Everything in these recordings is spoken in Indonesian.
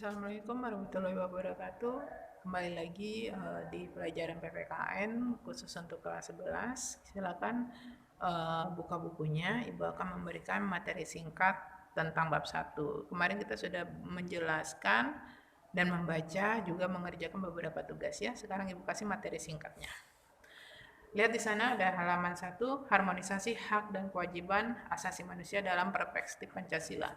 Assalamualaikum warahmatullahi wabarakatuh. Kembali lagi di pelajaran PPKN khusus untuk kelas 11. Silakan buka bukunya. Ibu akan memberikan materi singkat tentang bab 1. Kemarin kita sudah menjelaskan dan membaca juga mengerjakan beberapa tugas ya. Sekarang Ibu kasih materi singkatnya. Lihat di sana ada halaman 1, harmonisasi hak dan kewajiban asasi manusia dalam perspektif Pancasila.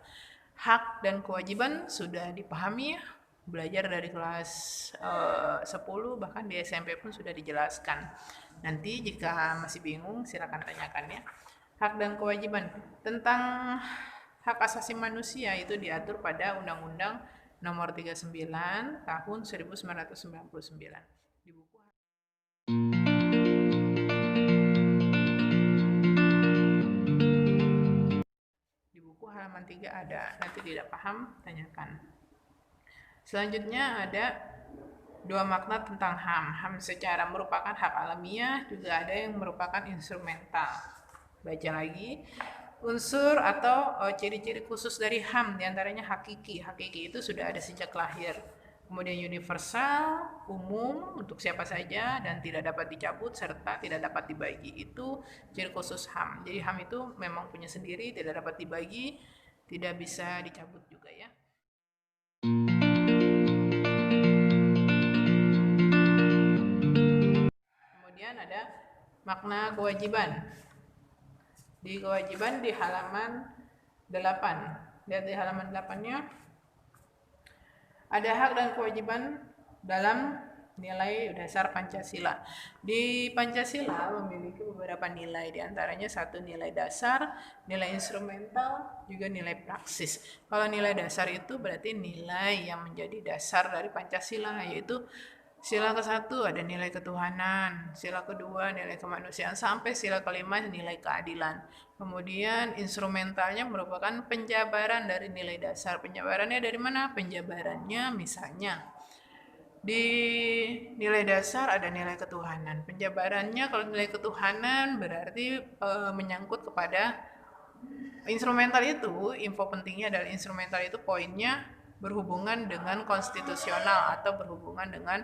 Hak dan kewajiban sudah dipahami ya, belajar dari kelas 10, bahkan di SMP pun sudah dijelaskan. Nanti jika masih bingung silakan tanyakan ya. Hak dan kewajiban tentang hak asasi manusia itu diatur pada Undang-Undang Nomor 39 Tahun 1999. Di buku halaman 3 ada, nanti tidak paham tanyakan. Selanjutnya ada dua makna tentang HAM. HAM secara merupakan hak alamiah, juga ada yang merupakan instrumental. Baca lagi. Unsur atau ciri-ciri khusus dari HAM diantaranya hakiki. Hakiki itu sudah ada sejak lahir. Kemudian universal, umum untuk siapa saja dan tidak dapat dicabut serta tidak dapat dibagi. Itu ciri khusus HAM. Jadi HAM itu memang punya sendiri, tidak dapat dibagi, tidak bisa dicabut juga ya. Kemudian ada makna kewajiban. Di kewajiban di halaman 8. Lihat di halaman 8-nya. Ada hak dan kewajiban dalam nilai dasar Pancasila. Di Pancasila memiliki beberapa nilai, diantaranya satu nilai dasar, nilai instrumental, juga nilai praksis. Kalau nilai dasar itu berarti nilai yang menjadi dasar dari Pancasila, yaitu sila ke-1 ada nilai ketuhanan, sila kedua nilai kemanusiaan, sampai sila kelima nilai keadilan. Kemudian instrumentalnya merupakan penjabaran dari nilai dasar. Penjabarannya dari mana? Penjabarannya misalnya di nilai dasar ada nilai ketuhanan. Penjabarannya kalau nilai ketuhanan berarti menyangkut kepada instrumental itu, info pentingnya adalah instrumental itu poinnya berhubungan dengan konstitusional atau berhubungan dengan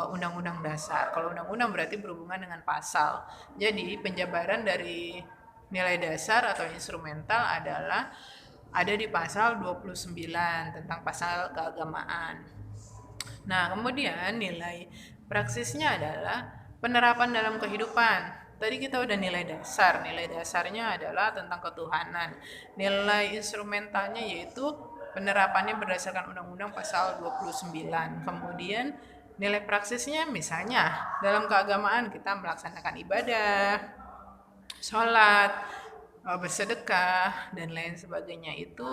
undang-undang dasar. Kalau undang-undang berarti berhubungan dengan pasal. Jadi penjabaran dari nilai dasar atau instrumental adalah ada di pasal 29 tentang pasal keagamaan. Nah, kemudian nilai praksisnya adalah penerapan dalam kehidupan. Tadi kita udah nilai dasar. Nilai dasarnya adalah tentang ketuhanan. Nilai instrumentalnya yaitu penerapannya berdasarkan Undang-Undang pasal 29. Kemudian nilai praksisnya misalnya dalam keagamaan kita melaksanakan ibadah, sholat, bersedekah, dan lain sebagainya. Itu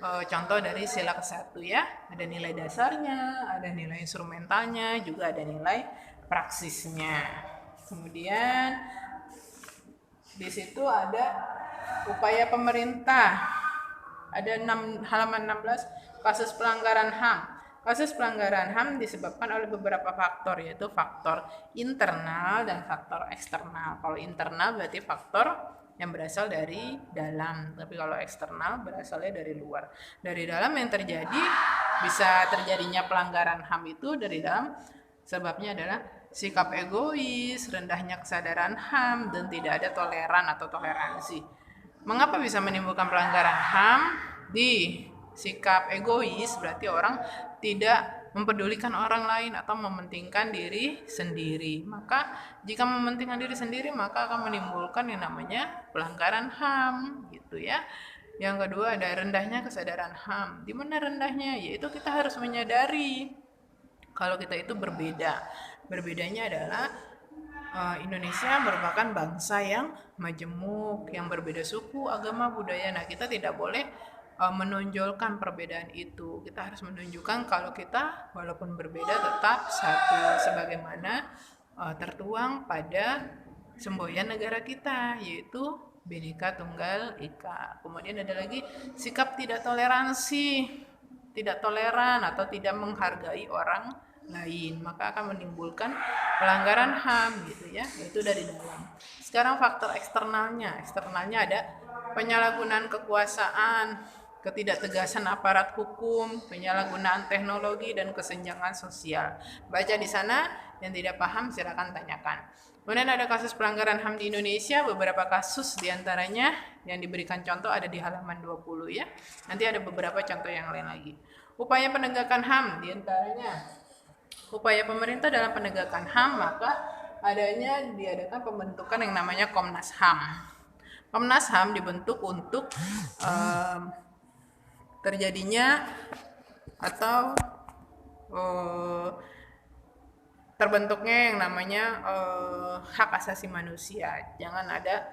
contoh dari sila ke-1 ya. Ada nilai dasarnya, ada nilai instrumentalnya, juga ada nilai praksisnya. Kemudian di situ ada upaya pemerintah. Ada halaman 16, kasus pelanggaran HAM. Kasus pelanggaran HAM disebabkan oleh beberapa faktor, yaitu faktor internal dan faktor eksternal. Kalau internal berarti faktor yang berasal dari dalam, tapi kalau eksternal berasalnya dari luar. Dari dalam yang terjadi, bisa terjadinya pelanggaran HAM itu dari dalam, sebabnya adalah sikap egois, rendahnya kesadaran HAM, dan tidak ada toleran atau toleransi. Mengapa bisa menimbulkan pelanggaran HAM? Di sikap egois berarti orang tidak mempedulikan orang lain atau mementingkan diri sendiri. Maka jika mementingkan diri sendiri maka akan menimbulkan yang namanya pelanggaran HAM gitu ya. Yang kedua ada rendahnya kesadaran HAM. Di mana rendahnya? Yaitu kita harus menyadari kalau kita itu berbeda. Berbedanya adalah Indonesia merupakan bangsa yang majemuk, yang berbeda suku, agama, budaya. Nah, kita tidak boleh menonjolkan perbedaan itu. Kita harus menunjukkan kalau kita walaupun berbeda tetap satu, sebagaimana tertuang pada semboyan negara kita, yaitu Bhinneka Tunggal Ika. Kemudian ada lagi sikap tidak toleransi, tidak toleran atau tidak menghargai orang lain, maka akan menimbulkan pelanggaran HAM gitu ya, itu dari dalam. Sekarang faktor eksternalnya ada penyalahgunaan kekuasaan, ketidaktegasan aparat hukum, penyalahgunaan teknologi, dan kesenjangan sosial. Baca di sana, yang tidak paham silakan tanyakan. Kemudian ada kasus pelanggaran HAM di Indonesia, beberapa kasus diantaranya yang diberikan contoh ada di halaman 20 ya. Nanti ada beberapa contoh yang lain lagi. Upaya penegakan HAM diantaranya upaya pemerintah dalam penegakan HAM, maka diadakan pembentukan yang namanya Komnas HAM. Komnas HAM dibentuk untuk terjadinya atau terbentuknya yang namanya hak asasi manusia. Jangan ada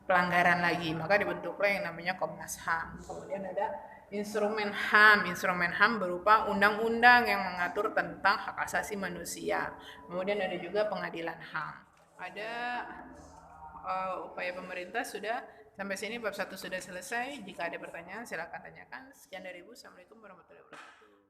pelanggaran lagi, maka dibentuklah yang namanya Komnas HAM. Kemudian ada instrumen HAM. Instrumen HAM berupa undang-undang yang mengatur tentang hak asasi manusia. Kemudian ada juga pengadilan HAM. Ada upaya pemerintah sudah sampai sini bab 1 sudah selesai. Jika ada pertanyaan silakan tanyakan. Sekian dari Ibu. Assalamualaikum warahmatullahi wabarakatuh.